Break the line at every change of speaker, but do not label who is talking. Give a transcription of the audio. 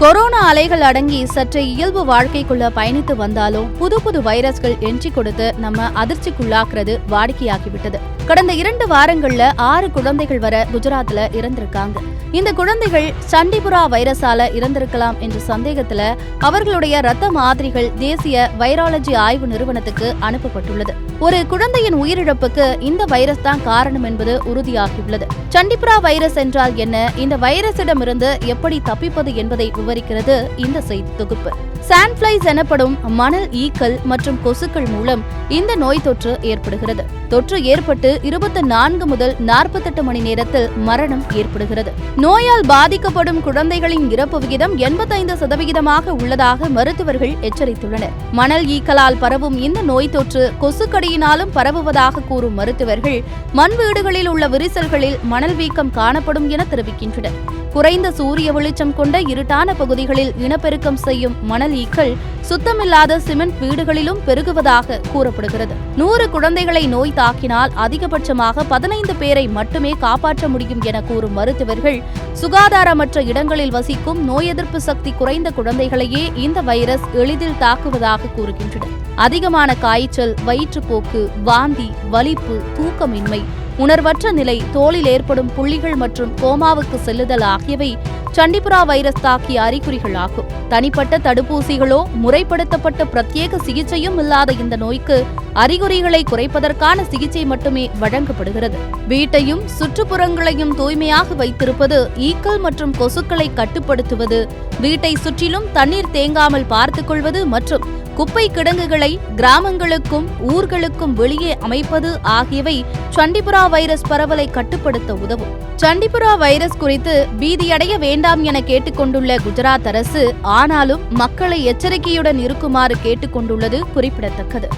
Corona அலைகள் அடங்கி சற்றே இயல்பு வாழ்க்கைக்குள்ள பயணித்து வந்தாலும் புது புது வைரஸ்கள் என்ட்ரி கொடுத்து நம்ம அதிர்ச்சிக்குள்ளாக்குறது வாடிக்கையாகிவிட்டது. கடந்த 2 வாரங்கள்ல 6 குழந்தைகள் வர குஜராத்ல இறந்திருக்காங்க. இந்த குழந்தைகள் சண்டிபுரா வைரஸால இறந்திருக்கலாம் என்ற சந்தேகத்துல அவர்களுடைய இரத்த மாதிரிகள் தேசிய வைராலஜி ஆய்வு நிறுவனத்துக்கு அனுப்பப்பட்டுள்ளது. ஒரு குழந்தையின் உயிரிழப்புக்கு இந்த வைரஸ் தான் காரணம் என்பது உறுதியாகியுள்ளது. சண்டிபுரா வைரஸ் என்றால் என்ன, இந்த வைரஸிடமிருந்து எப்படி தப்பிப்பது என்பதை விவரிக்கிறது இந்த செய்தி தொகுப்பு. சாண்ட்ஃபிளைஸ் எனப்படும் மணல் ஈக்கள் மற்றும் கொசுக்கள் மூலம் இந்த நோய் தொற்று ஏற்படுகிறது. தொற்று ஏற்பட்டு 24 முதல் 48 மணி நேரத்தில் மரணம் ஏற்படுகிறது. நோயால் பாதிக்கப்படும் குழந்தைகளின் இறப்பு விகிதம் 85% உள்ளதாக மருத்துவர்கள் எச்சரித்துள்ளனர். மணல் ஈக்களால் பரவும் இந்த நோய் தொற்று கொசுக்கடியினாலும் பரவுவதாக கூறும் மருத்துவர்கள் மண் வீடுகளில் உள்ள விரிசல்களில் மணல் வீக்கம் காணப்படும் என தெரிவிக்கின்றனர். குறைந்த சூரிய வெளிச்சம் கொண்ட இருட்டான பகுதிகளில் இனப்பெருக்கம் செய்யும் மணல் ஈக்கள் சுத்தமில்லாத சிமெண்ட் வீடுகளிலும் பெருகுவதாக கூறப்படுகிறது. 100 குழந்தைகளை நோய் தாக்கினால் அதிகபட்சமாக 15 பேரை மட்டுமே காப்பாற்ற முடியும் என கூறும் மருத்துவர்கள் சுகாதாரமற்ற இடங்களில் வசிக்கும் நோய் எதிர்ப்பு சக்தி குறைந்த குழந்தைகளையே இந்த வைரஸ் எளிதில் தாக்குவதாக கூறுகின்றனர். அதிகமான காய்ச்சல், வயிற்றுப்போக்கு, வாந்தி, வலிப்பு, தூக்கமின்மை, உணர்வற்ற நிலை, தோலில் ஏற்படும் புள்ளிகள் மற்றும் கோமாவுக்கு செல்லுதல் ஆகியவை சண்டிபுரா வைரஸ் தாக்கிய அறிகுறிகள் ஆகும். தனிப்பட்ட தடுப்பூசிகளோ முறைப்படுத்தப்பட்ட பிரத்யேக சிகிச்சையும் இல்லாத இந்த நோய்க்கு அறிகுறிகளை குறைப்பதற்கான சிகிச்சை மட்டுமே வழங்கப்படுகிறது. வீட்டையும் சுற்றுப்புறங்களையும் தூய்மையாக வைத்திருப்பது, ஈக்கள் மற்றும் கொசுக்களை கட்டுப்படுத்துவது, வீட்டை சுற்றிலும் தண்ணீர் தேங்காமல் பார்த்துக் கொள்வது மற்றும் குப்பை கிடங்குகளை கிராமங்களுக்கும் ஊர்களுக்கும் வெளியே அமைப்பது ஆகியவை சண்டிபுரா வைரஸ் பரவலை கட்டுப்படுத்த உதவும். சண்டிபுரா வைரஸ் குறித்து பீதியடைய வேண்டாம் என கேட்டுக்கொண்டுள்ள குஜராத் அரசு, ஆனாலும் மக்களை எச்சரிக்கையுடன் இருக்குமாறு கேட்டுக்கொண்டுள்ளது குறிப்பிடத்தக்கது.